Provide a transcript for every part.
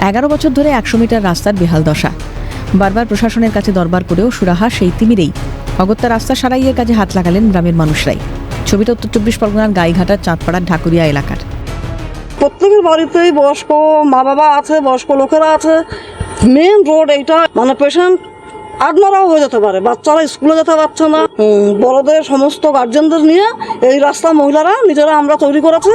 11 বছর ধরে 100 মিটার রাস্তার বেহাল দশা। বারবার প্রশাসনের কাছে দরবার করেও সুরাহা সেই তিমিরেই। অগত্যা রাস্তা সারাইয়ের কাজে হাত লাগালেন গ্রামের মানুষরাই। ছবিটা উত্তর 24 পরগনার গাইঘাটার চাঁদপাড়ার ঢাকুরিয়া এলাকার। প্রত্যেকের বাড়িতেই বয়স্ক মা বাবা আছে, বয়স্ক লোকেরা আছে। মেন রোড এইটা, মানে পেশেন্ট আত্মারাও হয়ে যেতে পারে, বাচ্চারা স্কুলে যেতে পারছে না। বড়দের সমস্ত গার্জেনদের নিয়ে এই রাস্তা মহিলারা নিজেরা আমরা তৈরি করেছি।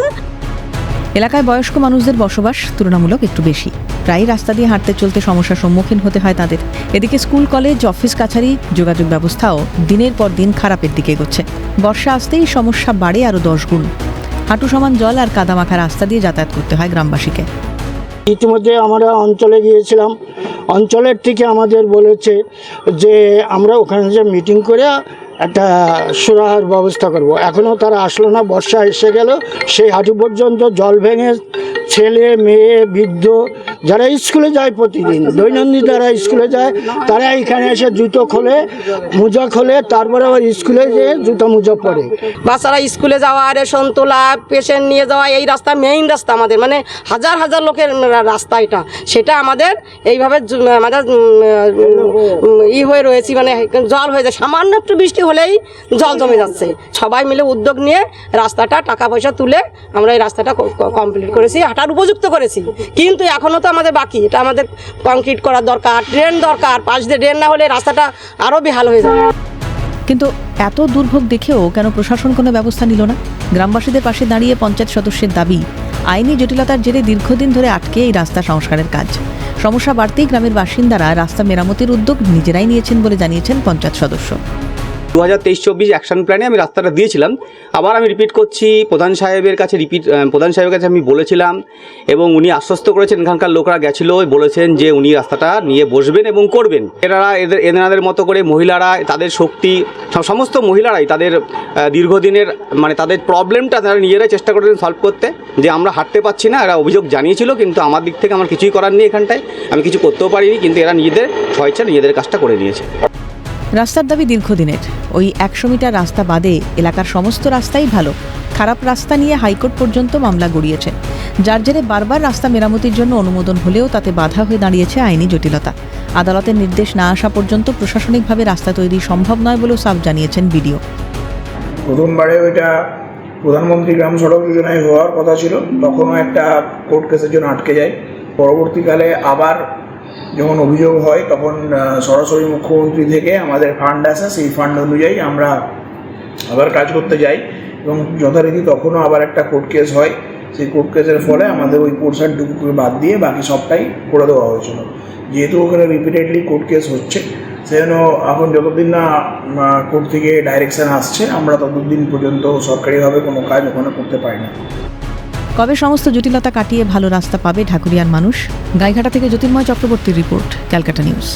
এলাকায় বয়স্ক মানুষদের বসবাস তুলনামূলক একটু বেশি। প্রায় রাস্তা দিয়ে হাঁটতে চলতে সমস্যার সম্মুখীন হতে হয় তাদের। এদিকে স্কুল, কলেজ, অফিস কাছারি, যোগাযোগ ব্যবস্থাও দিনের পর দিন খারাপের দিকে এগোচ্ছে। বর্ষা আসতেই সমস্যা বাড়ে আরও 10 গুণ। হাঁটু সমান জল আর কাদামাখা রাস্তা দিয়ে যাতায়াত করতে হয় গ্রামবাসীকে। ইতিমধ্যে আমরা অঞ্চলে গিয়েছিলাম। অঞ্চলের থেকে আমাদের বলেছে যে আমরা ওখানে যে মিটিং করে একটা সুরাহার ব্যবস্থা করব। এখনও তারা আসলো না। বর্ষা এসে গেল, সেই হাঁটু পর্যন্ত জল ভেঙে ছেলে মেয়ে বৃদ্ধ যারা স্কুলে যায় প্রতিদিন দৈনন্দিন যারা স্কুলে যায় তারা এখানে এসে জুতো খোলে, মোজা খোলে, তারপরে আবার স্কুলে যেয়ে জুতো মোজা পরে। বাচ্চারা স্কুলে যাওয়া, রেশন তোলা, পেশেন্ট নিয়ে যাওয়া, এই রাস্তা মেইন রাস্তা আমাদের, মানে হাজার হাজার লোকের রাস্তা এটা। সেটা আমাদের এইভাবে আমাদের হয়ে রয়েছি, মানে জল হয়ে যায়। সামান্য একটু বৃষ্টি হলেই জল জমে যাচ্ছে। সবাই মিলে উদ্যোগ নিয়ে রাস্তাটা টাকা পয়সা তুলে আমরা এই রাস্তাটা কমপ্লিট করেছি, হাঁটার উপযুক্ত করেছি। কিন্তু এখনও তো আমাদের বাকি, এটা আমাদের কংক্রিট করার দরকার, ড্রেন দরকার। পাশ দিয়ে ড্রেন না হলে রাস্তাটা আরও বেহাল হয়ে যাবে। কিন্তু এত দুর্ভোগ দেখেও কেন প্রশাসন কোনো ব্যবস্থা নিল না? গ্রামবাসীদের পাশে দাঁড়িয়ে পঞ্চায়েত সদস্যের দাবি, আইনি জটিলতার জেরে দীর্ঘদিন ধরে আটকে এই রাস্তা সংস্কারের কাজ। সমস্যা বাড়তেই গ্রামের বাসিন্দারা রাস্তা মেরামতির উদ্যোগ নিজেরাই নিয়েছেন বলে জানিয়েছেন পঞ্চায়েত সদস্য। 2023-24 অ্যাকশন প্ল্যানে আমি রাস্তাটা দিয়েছিলাম। আবার আমি রিপিট করছি, প্রধান সাহেবের কাছে আমি বলেছিলাম এবং উনি আশ্বস্ত করেছেন। এখানকার লোকরা গেছিলো, বলেছেন যে উনি রাস্তাটা নিয়ে বসবেন এবং করবেন। এনাদের মতো করে মহিলারা, তাদের শক্তি, সমস্ত মহিলারাই তাদের দীর্ঘদিনের মানে তাদের প্রবলেমটা তারা নিজেরাই চেষ্টা করেছেন সলভ করতে, যে আমরা হাঁটতে পারছি না। এরা অভিযোগ জানিয়েছিল, কিন্তু আমার দিক থেকে আমার কিছুই করার নেই, এখানটায় আমি কিছু করতেও পারিনি। কিন্তু এরা নিজেদের স্বেচ্ছায় নিজেদের কাজটা করে নিয়েছে। রাস্তার দাবি দীর্ঘদিনের। ওই 100 মিটার রাস্তা বাদে এলাকার সমস্ত রাস্তাই ভালো। খারাপ রাস্তা নিয়ে হাইকোর্ট পর্যন্ত মামলা গড়িয়েছে, যার জেরে বারবার রাস্তা মেরামতির জন্য অনুমোদন হলেও তাতে বাধা হয়ে দাঁড়িয়েছে আইনি জটিলতা। আদালতের নির্দেশ না আসা পর্যন্ত প্রশাসনিকভাবে রাস্তা তৈরি সম্ভব নয় বলেও সাফ জানিয়েছেন বিডিও। প্রথমবারে ওইটা প্রধানমন্ত্রী গ্রাম সড়ক যোজনায় হওয়ার কথা ছিল, তখনও একটা কোর্ট কেসের জন্য আটকে যায়। পরবর্তীকালে আবার যখন অভিযোগ হয় তখন সরাসরি মুখ্যমন্ত্রী থেকে আমাদের ফান্ড আসে, সেই ফান্ড অনুযায়ী আমরা আবার কাজ করতে যাই এবং যথারীতি তখনও আবার একটা কোর্ট কেস হয়। সেই কোর্ট কেসের ফলে আমাদের ওই পোর্শনটুকুকে বাদ দিয়ে বাকি সবটাই করে দেওয়া হয়েছিল। যেহেতু ওখানে রিপিটেডলি কোর্ট কেস হচ্ছে, সেজন্য এখন যতদিন না কোর্ট থেকে ডাইরেকশান আসছে আমরা ততদিন পর্যন্ত সরকারিভাবে কোনো কাজ ওখানে করতে পারি না। কবে সমস্ত জটিলতা কাটিয়ে ভালো রাস্তা পাবে ঢাকুরিয়ার মানুষ? গাইঘাটা থেকে জ্যোতির্ময় চক্রবর্তীর রিপোর্ট, ক্যালকাটা নিউজ।